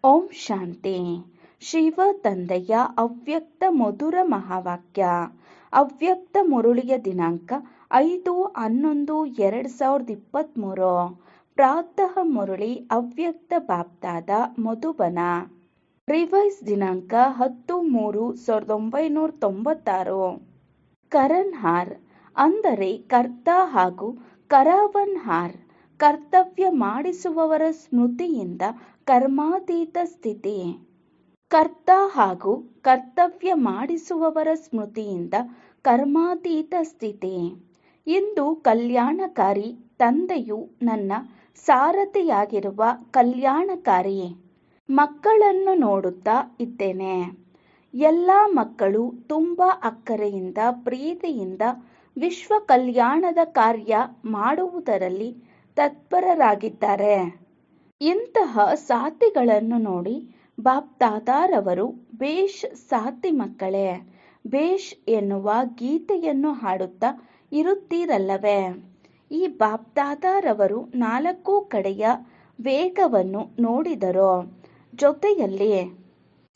ಓಂ ಶಾಂತಿ. ಶಿವ ತಂದೆಯ ಅವ್ಯಕ್ತ ಮಧುರ ಮಹಾವಾಕ್ಯ. ಅವ್ಯಕ್ತ ಮುರುಳಿಯ ದಿನಾಂಕ 5/11/2023. ಪ್ರಾತಃ ಮುರುಳಿ ಅವ್ಯಕ್ತ ಬಾಪ್ದಾದ ಮಧುಬನ. ರಿವೈಸ್ ದಿನಾಂಕ 10/3/1996. ಕರಣ್ ಹಾರ್ ಅಂದರೆ ಕರ್ತ ಹಾಗೂ ಕರಾವನ್ ಹಾರ್. ಕರ್ತವ್ಯ ಮಾಡಿಸುವವರ ಸ್ಮೃತಿಯಿಂದ ಕರ್ಮಾತೀತ ಸ್ಥಿತಿ. ಕರ್ತ ಹಾಗೂ ಕರ್ತವ್ಯ ಮಾಡಿಸುವವರ ಸ್ಮೃತಿಯಿಂದ ಕರ್ಮಾತೀತ ಸ್ಥಿತಿ. ಇಂದು ಕಲ್ಯಾಣಕಾರಿ ತಂದೆಯು ನನ್ನ ಸಾರಥಿಯಾಗಿರುವ ಕಲ್ಯಾಣಕಾರಿ ಮಕ್ಕಳನ್ನು ನೋಡುತ್ತಾ ಇದ್ದೇನೆ. ಎಲ್ಲ ಮಕ್ಕಳು ತುಂಬ ಅಕ್ಕರೆಯಿಂದ ಪ್ರೀತಿಯಿಂದ ವಿಶ್ವ ಕಲ್ಯಾಣದ ಕಾರ್ಯ ಮಾಡುವುದರಲ್ಲಿ ತತ್ಪರರಾಗಿದ್ದಾರೆ. ಇಂತಹ ಸಾಥಿಗಳನ್ನು ನೋಡಿ ಬಾಪ್ದಾದಾರವರು ಬೇಷ್ ಸಾಥಿ ಮಕ್ಕಳೇ, ಬೇಷ್ ಎನ್ನುವ ಗೀತೆಯನ್ನು ಹಾಡುತ್ತಾ ಇರುತ್ತೀರಲ್ಲವೇ. ಈ ಬಾಪ್ದಾದಾರವರು 4 ಕಡೆಯ ವೇಗವನ್ನು ನೋಡಿದರು, ಜೊತೆಯಲ್ಲಿ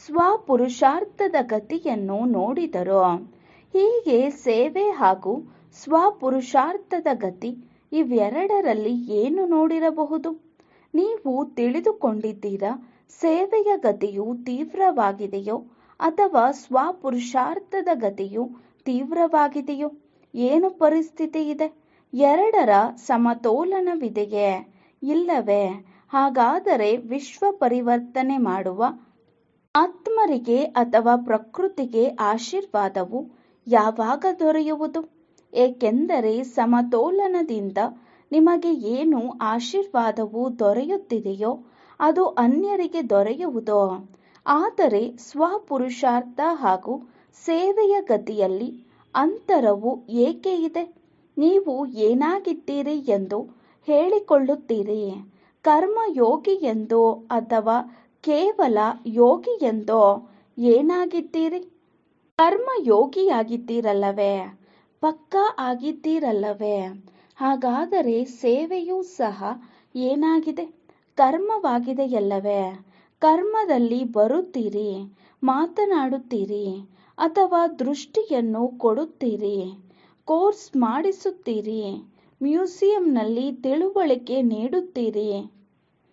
ಸ್ವಪುರುಷಾರ್ಥದ ಗತಿಯನ್ನು ನೋಡಿದರು. ಹೀಗೆ ಸೇವೆ ಹಾಗೂ ಸ್ವಪುರುಷಾರ್ಥದ ಗತಿ ಇವೆರಡರಲ್ಲಿ ಏನು ನೋಡಿರಬಹುದು? ನೀವು ತಿಳಿದುಕೊಂಡಿದ್ದೀರಾ ಸೇವೆಯ ಗತಿಯು ತೀವ್ರವಾಗಿದೆಯೋ ಅಥವಾ ಸ್ವಪುರುಷಾರ್ಥದ ಗತಿಯು ತೀವ್ರವಾಗಿದೆಯೋ? ಏನು ಪರಿಸ್ಥಿತಿ ಇದೆ? ಎರಡರ ಸಮತೋಲನವಿದೆಯೇ? ಇಲ್ಲವೇ? ಹಾಗಾದರೆ ವಿಶ್ವ ಪರಿವರ್ತನೆ ಮಾಡುವ ಆತ್ಮರಿಗೆ ಅಥವಾ ಪ್ರಕೃತಿಗೆ ಆಶೀರ್ವಾದವು ಯಾವಾಗ ದೊರೆಯುವುದು? ಏಕೆಂದರೆ ಸಮತೋಲನದಿಂದ ನಿಮಗೆ ಏನು ಆಶೀರ್ವಾದವು ದೊರೆಯುತ್ತಿದೆಯೋ ಅದು ಅನ್ಯರಿಗೆ ದೊರೆಯುವುದು. ಆದರೆ ಸ್ವಪುರುಷಾರ್ಥ ಹಾಗೂ ಸೇವೆಯ ಗತಿಯಲ್ಲಿ ಅಂತರವು ಏಕೆ ಇದೆ? ನೀವು ಏನಾಗಿದ್ದೀರಿ ಎಂದು ಹೇಳಿಕೊಳ್ಳುತ್ತೀರಿ? ಕರ್ಮಯೋಗಿ ಎಂದೋ ಅಥವಾ ಕೇವಲ ಯೋಗಿ ಎಂದೋ ಏನಾಗಿದ್ದೀರಿ? ಕರ್ಮಯೋಗಿಯಾಗಿದ್ದೀರಲ್ಲವೇ? ಪಕ್ಕಾ ಆಗಿದ್ದೀರಲ್ಲವೇ? ಹಾಗಾದರೆ ಸೇವೆಯೂ ಸಹ ಏನಾಗಿದೆ? ಕರ್ಮವಾಗಿದೆಯಲ್ಲವೇ? ಕರ್ಮದಲ್ಲಿ ಬರುತ್ತೀರಿ, ಮಾತನಾಡುತ್ತೀರಿ ಅಥವಾ ದೃಷ್ಟಿಯನ್ನು ಕೊಡುತ್ತೀರಿ, ಕೋರ್ಸ್ ಮಾಡಿಸುತ್ತೀರಿ, ಮ್ಯೂಸಿಯಂನಲ್ಲಿ ತಿಳುವಳಿಕೆ ನೀಡುತ್ತೀರಿ.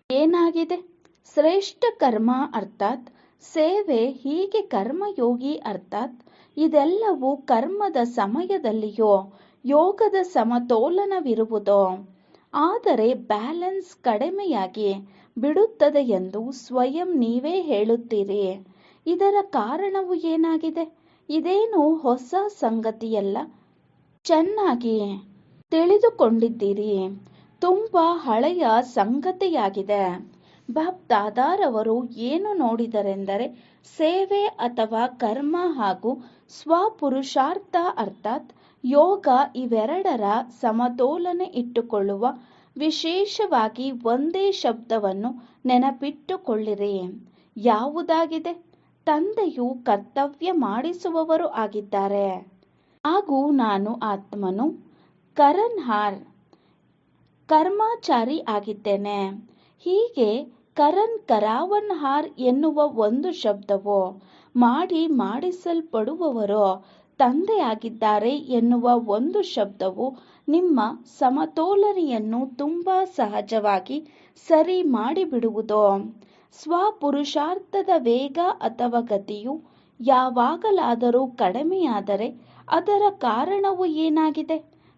ಏನಾಗಿದೆ? ಶ್ರೇಷ್ಠ ಕರ್ಮ ಅರ್ಥಾತ್ ಸೇವೆ, ಹೀಗೆ ಕರ್ಮಯೋಗಿ ಅರ್ಥಾತ್ ಇದೆಲ್ಲವೂ ಕರ್ಮದ ಸಮಯದಲ್ಲಿಯೋ ಯೋಗದ ಸಮತೋಲನವಿರುವುದೋ. ಆದರೆ ಬ್ಯಾಲೆನ್ಸ್ ಕಡಿಮೆಯಾಗಿ ಬಿಡುತ್ತದೆ ಎಂದು ಸ್ವಯಂ ನೀವೇ ಹೇಳುತ್ತೀರಿ. ಇದರ ಕಾರಣವು ಏನಾಗಿದೆ? ಇದೇನು ಹೊಸ ಸಂಗತಿಯಲ್ಲ, ಚೆನ್ನಾಗಿ ತಿಳಿದುಕೊಂಡಿದ್ದೀರಿ. ತುಂಬ ಹಳೆಯ ಸಂಗತಿಯಾಗಿದೆ. ಬಾಪ್ದಾದಾರವರು ಏನು ನೋಡಿದರೆಂದರೆ ಸೇವೆ ಅಥವಾ ಕರ್ಮ ಹಾಗೂ ಸ್ವಪುರುಷಾರ್ಥ ಅರ್ಥಾತ್ ಯೋಗ ಇವೆರಡರ ಸಮತೋಲನ ಇಟ್ಟುಕೊಳ್ಳುವ ವಿಶೇಷವಾಗಿ ಒಂದೇ ಶಬ್ದವನ್ನು ನೆನಪಿಟ್ಟುಕೊಳ್ಳಿರಿ. ಯಾವುದಾಗಿದೆ? ತಂದೆಯು ಕರ್ತವ್ಯ ಮಾಡಿಸುವವರು ಆಗಿದ್ದಾರೆ ಹಾಗೂ ನಾನು ಆತ್ಮನು ಕರಣ್ ಹಾರ್ ಕರ್ಮಾಚಾರಿ ಆಗಿದ್ದೇನೆ. ಹೀಗೆ ಕರಣ್ ಕರಾವನ್ ಹಾರ್ ಎನ್ನುವ ಒಂದು ಶಬ್ದವು ಮಾಡಿಸಲ್ಪಡುವವರು ತಂದೆಯಾಗಿದ್ದಾರೆ ಎನ್ನುವ ಒಂದು ಶಬ್ದವು ನಿಮ್ಮ ಸಮತೋಲನೆಯನ್ನು ತುಂಬಾ ಸಹಜವಾಗಿ ಸರಿ ಮಾಡಿಬಿಡುವುದು. ಸ್ವಪುರುಷಾರ್ಥದ ವೇಗ ಅಥವಾ ಗತಿಯು ಯಾವಾಗಲಾದರೂ ಕಡಿಮೆಯಾದರೆ ಅದರ ಕಾರಣವು ಏನಾಗಿದೆ?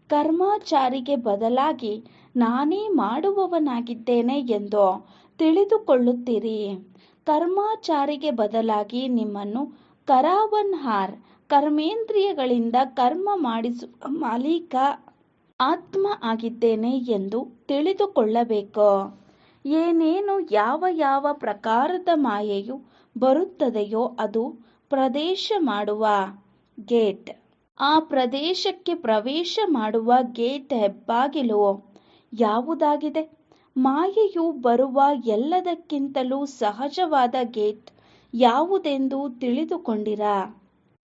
ಕರ್ಮಾಚಾರಿಗೆ ಬದಲಾಗಿ ನಾನೇ ಮಾಡುವವನಾಗಿದ್ದೇನೆ ಎಂದು ತಿಳಿದುಕೊಳ್ಳುತ್ತೀರಿ. ಕರ್ಮಾಚಾರಿಗೆ ಬದಲಾಗಿ ನಿಮ್ಮನ್ನು ಕರಾವನ್ ಹಾರ್ ಕರ್ಮೇಂದ್ರಿಯಗಳಿಂದ ಕರ್ಮ ಮಾಡಿಸುವ ಮಾಲೀಕ ಆತ್ಮ ಆಗಿದ್ದೇನೆ ಎಂದು ತಿಳಿದುಕೊಳ್ಳಬೇಕು. ಏನೇನು ಯಾವ ಪ್ರಕಾರದ ಮಾಯೆಯು ಬರುತ್ತದೆಯೋ ಅದು ಪ್ರವೇಶ ಮಾಡುವ ಗೇಟ್. ಆ ಪ್ರದೇಶಕ್ಕೆ ಪ್ರವೇಶ ಮಾಡುವ ಗೇಟ್ ಹೆಬ್ಬಾಗಿಲು ಯಾವುದಾಗಿದೆ? ಮಾಯೆಯು ಬರುವ ಎಲ್ಲದಕ್ಕಿಂತಲೂ ಸಹಜವಾದ ಗೇಟ್ ಯಾವುದೆಂದು ತಿಳಿದುಕೊಂಡಿರಾ?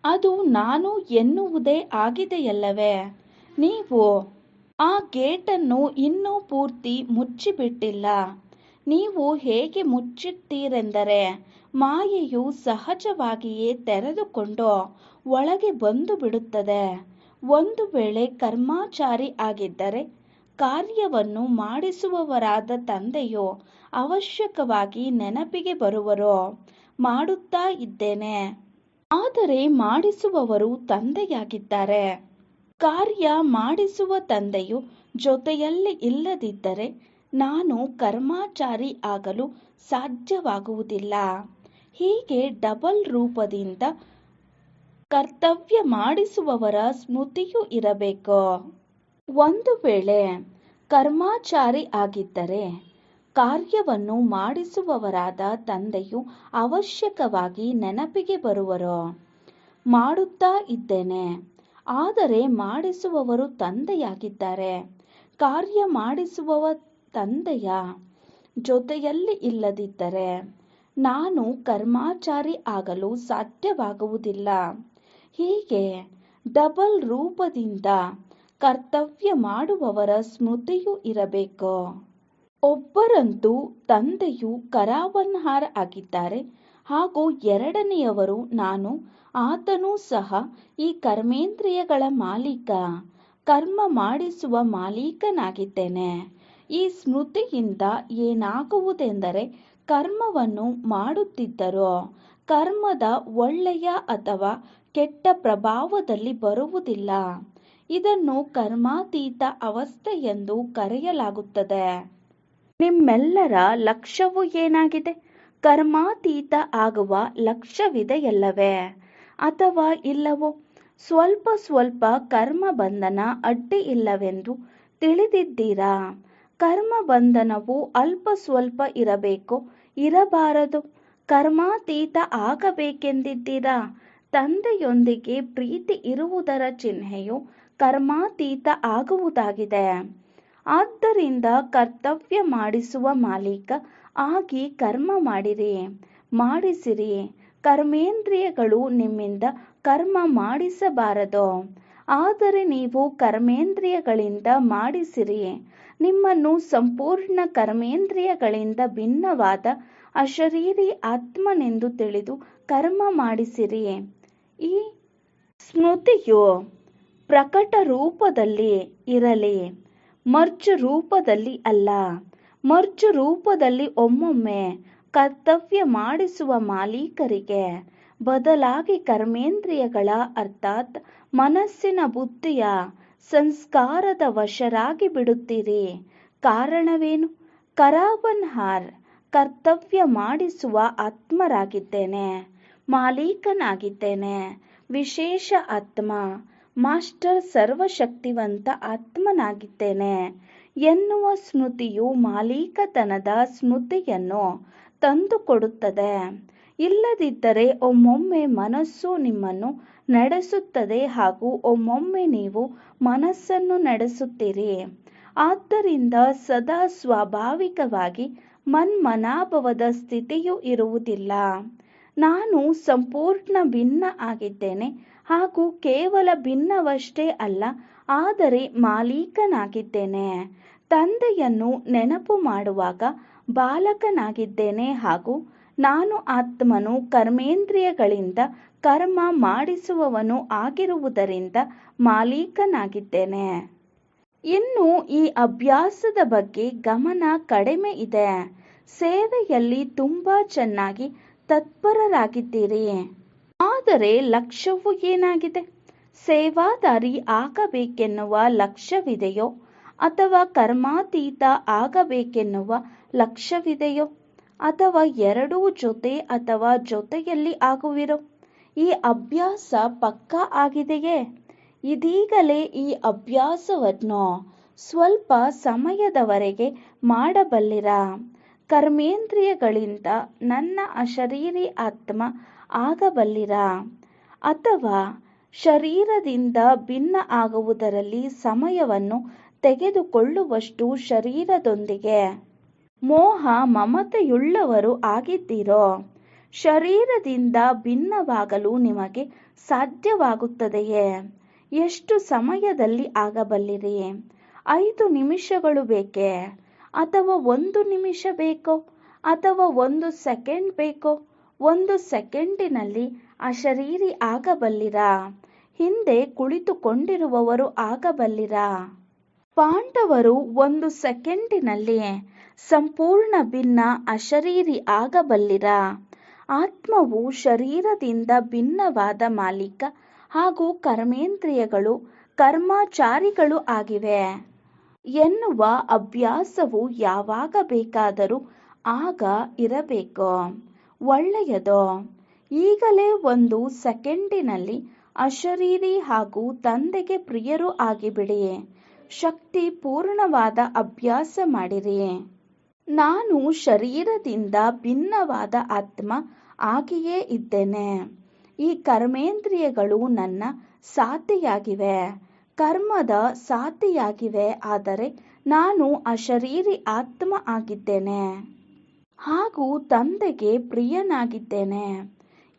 ಅದು ನಾನು ಎನ್ನುವುದೇ ಆಗಿದೆಯಲ್ಲವೇ? ನೀವು ಆ ಗೇಟನ್ನು ಇನ್ನೂ ಪೂರ್ತಿ ಮುಚ್ಚಿಬಿಟ್ಟಿಲ್ಲ. ನೀವು ಹೇಗೆ ಮುಚ್ಚುತ್ತೀರೆಂದರೆ ಮಾಯೆಯು ಸಹಜವಾಗಿಯೇ ತೆರೆದುಕೊಂಡು ಒಳಗೆ ಬಂದು ಬಿಡುತ್ತದೆ. ಒಂದು ವೇಳೆ ಕರ್ಮಾಚಾರಿ ಆಗಿದ್ದರೆ ಕಾರ್ಯವನ್ನು ಮಾಡಿಸುವವರಾದ ತಂದೆಯು ಅವಶ್ಯಕವಾಗಿ ನೆನಪಿಗೆ ಬರುವರು. ಮಾಡುತ್ತಾ ಇದ್ದೇನೆ. ಆದರೆ ಮಾಡಿಸುವವರು ತಂದೆಯಾಗಿದ್ದಾರೆ. ಕಾರ್ಯ ಮಾಡಿಸುವ ತಂದೆಯು ಜೊತೆಯಲ್ಲಿ ಇಲ್ಲದಿದ್ದರೆ ನಾನು ಕರ್ಮಾಚಾರಿ ಆಗಲು ಸಾಧ್ಯವಾಗುವುದಿಲ್ಲ. ಹೀಗೆ ಡಬಲ್ ರೂಪದಿಂದ ಕರ್ತವ್ಯ ಮಾಡಿಸುವವರ ಸ್ಮೃತಿಯೂ ಇರಬೇಕು. ಒಂದು ವೇಳೆ ಕರ್ಮಾಚಾರಿ ಆಗಿದ್ದರೆ ಕಾರ್ಯವನ್ನು ಮಾಡಿಸುವವರಾದ ತಂದೆಯು ಅವಶ್ಯಕವಾಗಿ ನೆನಪಿಗೆ ಬರುವರು. ಮಾಡುತ್ತಾ ಇದ್ದೇನೆ. ಆದರೆ ಮಾಡಿಸುವವರು ತಂದೆಯಾಗಿದ್ದಾರೆ. ಕಾರ್ಯ ಮಾಡಿಸುವವ ತಂದೆಯ ಜೊತೆಯಲ್ಲಿ ಇಲ್ಲದಿದ್ದರೆ ನಾನು ಕರ್ಮಾಚಾರಿ ಆಗಲು ಸಾಧ್ಯವಾಗುವುದಿಲ್ಲ. ಹೀಗೆ ಡಬಲ್ ರೂಪದಿಂದ ಕರ್ತವ್ಯ ಮಾಡುವವರ ಸ್ಮೃತಿಯೂ ಇರಬೇಕು. ಒಬ್ಬರಂತೂ ತಂದೆಯು ಕರಾವನ್ಹಾರ್ ಆಗಿದ್ದಾರೆ ಹಾಗೂ ಎರಡನೆಯವರು ನಾನು. ಆತನೂ ಸಹ ಈ ಕರ್ಮೇಂದ್ರಿಯಗಳ ಮಾಲೀಕ, ಕರ್ಮ ಮಾಡಿಸುವ ಮಾಲೀಕನಾಗಿದ್ದೇನೆ. ಈ ಸ್ಮೃತಿಯಿಂದ ಏನಾಗುವುದೆಂದರೆ ಕರ್ಮವನ್ನು ಮಾಡುತ್ತಿದ್ದರೂ ಕರ್ಮದ ಒಳ್ಳೆಯ ಅಥವಾ ಕೆಟ್ಟ ಪ್ರಭಾವದಲ್ಲಿ ಬರುವುದಿಲ್ಲ. ಇದನ್ನು ಕರ್ಮಾತೀತ ಅವಸ್ಥೆ ಎಂದು ಕರೆಯಲಾಗುತ್ತದೆ. ನಿಮ್ಮೆಲ್ಲರ ಲಕ್ಷ್ಯವು ಏನಾಗಿದೆ? ಕರ್ಮಾತೀತ ಆಗುವ ಲಕ್ಷ್ಯವಿದೆಯಲ್ಲವೇ ಅಥವಾ ಇಲ್ಲವೋ? ಸ್ವಲ್ಪ ಸ್ವಲ್ಪ ಕರ್ಮ ಬಂಧನ ಅಡ್ಡಿ ಇಲ್ಲವೆಂದು ತಿಳಿದಿದ್ದೀರಾ? ಕರ್ಮ ಬಂಧನವು ಅಲ್ಪ ಸ್ವಲ್ಪ ಇರಬೇಕು, ಇರಬಾರದು. ಕರ್ಮಾತೀತ ಆಗಬೇಕೆಂದಿದ್ದೀರಾ? ತಂದೆಯೊಂದಿಗೆ ಪ್ರೀತಿ ಇರುವುದರ ಚಿಹ್ನೆಯು ಕರ್ಮಾತೀತ ಆಗುವುದಾಗಿದೆ. ಆದ್ದರಿಂದ ಕರ್ತವ್ಯ ಮಾಡಿಸುವ ಮಾಲೀಕ ಆಗಿ ಕರ್ಮ ಮಾಡಿರಿ, ಮಾಡಿಸಿರಿ. ಕರ್ಮೇಂದ್ರಿಯಗಳು ನಿಮ್ಮಿಂದ ಕರ್ಮ ಮಾಡಿಸಬಾರದು. ಆದರೆ ನೀವು ಕರ್ಮೇಂದ್ರಿಯಗಳಿಂದ ಮಾಡಿಸಿರಿ. ನಿಮ್ಮನ್ನು ಸಂಪೂರ್ಣ ಕರ್ಮೇಂದ್ರಿಯಗಳಿಂದ ಭಿನ್ನವಾದ ಅಶರೀರಿ ಆತ್ಮನೆಂದು ತಿಳಿದು ಕರ್ಮ ಮಾಡಿಸಿರಿ. ಈ ಸ್ಮೃತಿಯು ಪ್ರಕಟ ರೂಪದಲ್ಲಿ ಇರಲಿ, ಮರ್ಜು ರೂಪದಲ್ಲಿ ಅಲ್ಲ. ಮರ್ಜು ರೂಪದಲ್ಲಿ ಒಮ್ಮೊಮ್ಮೆ ಕರ್ತವ್ಯ ಮಾಡಿಸುವ ಮಾಲೀಕರಿಗೆ ಬದಲಾಗಿ ಕರ್ಮೇಂದ್ರಿಯಗಳ ಅರ್ಥಾತ್ ಮನಸ್ಸಿನ ಬುದ್ಧಿಯ ಸಂಸ್ಕಾರದ ವಶರಾಗಿ ಬಿಡುತ್ತೀರಿ. ಕಾರಣವೇನು? ಕರಾವನ್ಹಾರ್ ಕರ್ತವ್ಯ ಮಾಡಿಸುವ ಆತ್ಮರಾಗಿದ್ದೇನೆ, ಮಾಲೀಕನಾಗಿದ್ದೇನೆ, ವಿಶೇಷ ಆತ್ಮ, ಮಾಸ್ಟರ್ ಸರ್ವಶಕ್ತಿವಂತ ಆತ್ಮನಾಗಿದ್ದೇನೆ ಎನ್ನುವ ಸ್ಮೃತಿಯು ಮಾಲೀಕತನದ ಸ್ಮೃತಿಯನ್ನು ತಂದುಕೊಡುತ್ತದೆ. ಇಲ್ಲದಿದ್ದರೆ ಒಮ್ಮೊಮ್ಮೆ ಮನಸ್ಸು ನಿಮ್ಮನ್ನು ನಡೆಸುತ್ತದೆ ಹಾಗೂ ಒಮ್ಮೊಮ್ಮೆ ನೀವು ಮನಸ್ಸನ್ನು ನಡೆಸುತ್ತೀರಿ. ಆದ್ದರಿಂದ ಸದಾ ಸ್ವಾಭಾವಿಕವಾಗಿ ಮನ್ಮನಾಭವದ ಸ್ಥಿತಿಯೂ ಇರುವುದಿಲ್ಲ. ನಾನು ಸಂಪೂರ್ಣ ಭಿನ್ನ ಆಗಿದ್ದೇನೆ ಹಾಗೂ ಕೇವಲ ಭಿನ್ನವಷ್ಟೇ ಅಲ್ಲ, ಆದರೆ ಮಾಲೀಕನಾಗಿದ್ದೇನೆ. ತಂದೆಯನ್ನು ನೆನಪು ಮಾಡುವಾಗ ಬಾಲಕನಾಗಿದ್ದೇನೆ ಹಾಗೂ ನಾನು ಆತ್ಮನು ಕರ್ಮೇಂದ್ರಿಯಗಳಿಂದ ಕರ್ಮ ಮಾಡಿಸುವವನು ಆಗಿರುವುದರಿಂದ ಮಾಲೀಕನಾಗಿದ್ದೇನೆ. ಇನ್ನು ಈ ಅಭ್ಯಾಸದ ಬಗ್ಗೆ ಗಮನ ಕಡಿಮೆ ಇದೆ. ಸೇವೆಯಲ್ಲಿ ತುಂಬಾ ಚೆನ್ನಾಗಿ ತತ್ಪರರಾಗಿದ್ದೀರಿ. ಆದರೆ ಲಕ್ಷ್ಯವು ಏನಾಗಿದೆ? ಸೇವಾದಾರಿ ಆಗಬೇಕೆನ್ನುವ ಲಕ್ಷ್ಯವಿದೆಯೋ ಅಥವಾ ಕರ್ಮಾತೀತ ಆಗಬೇಕೆನ್ನುವ ಲಕ್ಷ್ಯವಿದೆಯೋ ಅಥವಾ ಎರಡೂ ಜೊತೆ ಅಥವಾ ಜೊತೆಯಲ್ಲಿ ಆಗುವಿರೋ? ಈ ಅಭ್ಯಾಸ ಪಕ್ಕಾ ಆಗಿದೆಯೇ? ಇದೀಗಲೇ ಈ ಅಭ್ಯಾಸವನ್ನು ಸ್ವಲ್ಪ ಸಮಯದವರೆಗೆ ಮಾಡಬಲ್ಲಿರಾ? ಕರ್ಮೇಂದ್ರಿಯಗಳಿಂದ ನನ್ನ ಅಶರೀರಿ ಆತ್ಮ ಆಗಬಲ್ಲಿರಾ? ಅಥವಾ ಶರೀರದಿಂದ ಭಿನ್ನ ಆಗುವುದರಲ್ಲಿ ಸಮಯವನ್ನು ತೆಗೆದುಕೊಳ್ಳುವಷ್ಟು ಶರೀರದೊಂದಿಗೆ ಮೋಹ ಮಮತೆಯುಳ್ಳವರು ಆಗಿದ್ದೀರೋ? ಶರೀರದಿಂದ ಭಿನ್ನವಾಗಲು ನಿಮಗೆ ಸಾಧ್ಯವಾಗುತ್ತದೆಯೇ? ಎಷ್ಟು ಸಮಯದಲ್ಲಿ ಆಗಬಲ್ಲಿರಿ? 5 ನಿಮಿಷಗಳು ಬೇಕೇ? ಅಥವಾ 1 ನಿಮಿಷ ಬೇಕೋ ಅಥವಾ 1 ಸೆಕೆಂಡ್ ಬೇಕೋ? 1 ಸೆಕೆಂಡಿನಲ್ಲಿ ಅಶರೀರಿ ಆಗಬಲ್ಲಿರಾ? ಹಿಂದೆ ಕುಳಿತುಕೊಂಡಿರುವವರು ಆಗಬಲ್ಲಿರಾ? ಪಾಂಡವರು 1 ಸೆಕೆಂಡಿನಲ್ಲಿ ಸಂಪೂರ್ಣ ಭಿನ್ನ ಅಶರೀರಿ ಆಗಬಲ್ಲಿರಾ? ಆತ್ಮವು ಶರೀರದಿಂದ ಭಿನ್ನವಾದ ಮಾಲೀಕ ಹಾಗೂ ಕರ್ಮೇಂದ್ರಿಯಗಳು ಕರ್ಮಚಾರಿಗಳು ಆಗಿವೆ ಎನ್ನುವ ಅಭ್ಯಾಸವು ಯಾವಾಗ ಬೇಕಾದರೂ ಆಗ ಇರಬೇಕು. ಒಳ್ಳೆಯದು. ಈಗಲೇ 1 ಸೆಕೆಂಡಿನಲ್ಲಿ ಅಶರೀರಿ ಹಾಗೂ ತಂದೆಗೆ ಪ್ರಿಯರು ಆಗಿಬಿಡಿ. ಶಕ್ತಿ ಪೂರ್ಣವಾದ ಅಭ್ಯಾಸ ಮಾಡಿರಿ. ನಾನು ಶರೀರದಿಂದ ಭಿನ್ನವಾದ ಆತ್ಮ ಆಗಿಯೇ ಇದ್ದೇನೆ. ಈ ಕರ್ಮೇಂದ್ರಿಯಗಳು ನನ್ನ ಸಾಥಿಯಾಗಿವೆ, ಕರ್ಮದ ಸಾಥಿಯಾಗಿವೆ. ಆದರೆ ನಾನು ಅಶರೀರಿ ಆತ್ಮ ಆಗಿದ್ದೇನೆ ಹಾಗೂ ತಂದೆಗೆ ಪ್ರಿಯನಾಗಿದ್ದೇನೆ.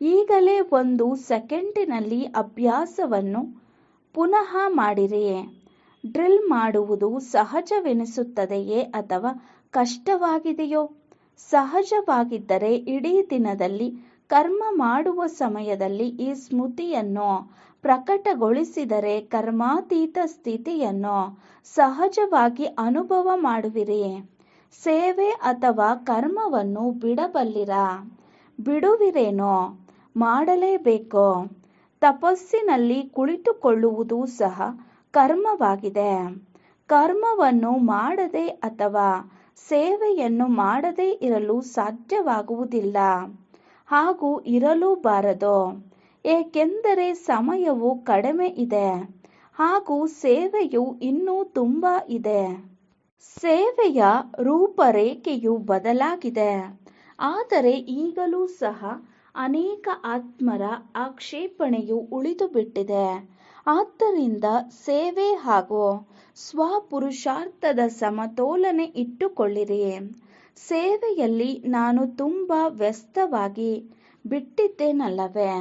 ಈಗಲೇ 1 ಸೆಕೆಂಡಿನಲ್ಲಿ ಅಭ್ಯಾಸವನ್ನು ಪುನಃ ಮಾಡಿರಿ. ಡ್ರಿಲ್ ಮಾಡುವುದು ಸಹಜವೆನಿಸುತ್ತದೆಯೇ ಅಥವಾ ಕಷ್ಟವಾಗಿದೆಯೋ? ಸಹಜವಾಗಿದ್ದರೆ ಇಡೀ ದಿನದಲ್ಲಿ ಕರ್ಮ ಮಾಡುವ ಸಮಯದಲ್ಲಿ ಈ ಸ್ಮೃತಿಯನ್ನು ಪ್ರಕಟಗೊಳಿಸಿದರೆ ಕರ್ಮಾತೀತ ಸ್ಥಿತಿಯನ್ನು ಸಹಜವಾಗಿ ಅನುಭವ ಮಾಡುವಿರಿ. ಸೇವೆ ಅಥವಾ ಕರ್ಮವನ್ನು ಬಿಡಬಲ್ಲಿರಾ? ಬಿಡುವಿರೇನೋ? ಮಾಡಲೇಬೇಕೋ? ತಪಸ್ಸಿನಲ್ಲಿ ಕುಳಿತುಕೊಳ್ಳುವುದು ಸಹ ಕರ್ಮವಾಗಿದೆ. ಕರ್ಮವನ್ನು ಮಾಡದೆ ಅಥವಾ ಸೇವೆಯನ್ನು ಮಾಡದೇ ಇರಲು ಸಾಧ್ಯವಾಗುವುದಿಲ್ಲ ಹಾಗೂ ಇರಲೂಬಾರದು. ಏಕೆಂದರೆ ಸಮಯವು ಕಡಿಮೆ ಇದೆ ಹಾಗೂ ಸೇವೆಯು ಇನ್ನೂ ತುಂಬ ಇದೆ. ಸೇವೆಯ ರೂಪರೇಖೆಯು ಬದಲಾಗಿದೆ. ಆದರೆ ಈಗಲೂ ಸಹ ಅನೇಕ ಆತ್ಮರ ಆಕ್ಷೇಪಣೆಯು ಉಳಿದುಬಿಟ್ಟಿದೆ. ಆದ್ದರಿಂದ ಸೇವೆ ಹಾಗೂ ಸ್ವಪುರುಷಾರ್ಥದ ಸಮತೋಲನೆ ಇಟ್ಟುಕೊಳ್ಳಿರಿ. ಸೇವೆಯಲ್ಲಿ ನಾನು ತುಂಬ ವ್ಯಸ್ತವಾಗಿ ಬಿಟ್ಟಿದ್ದೇನಲ್ಲವೇ?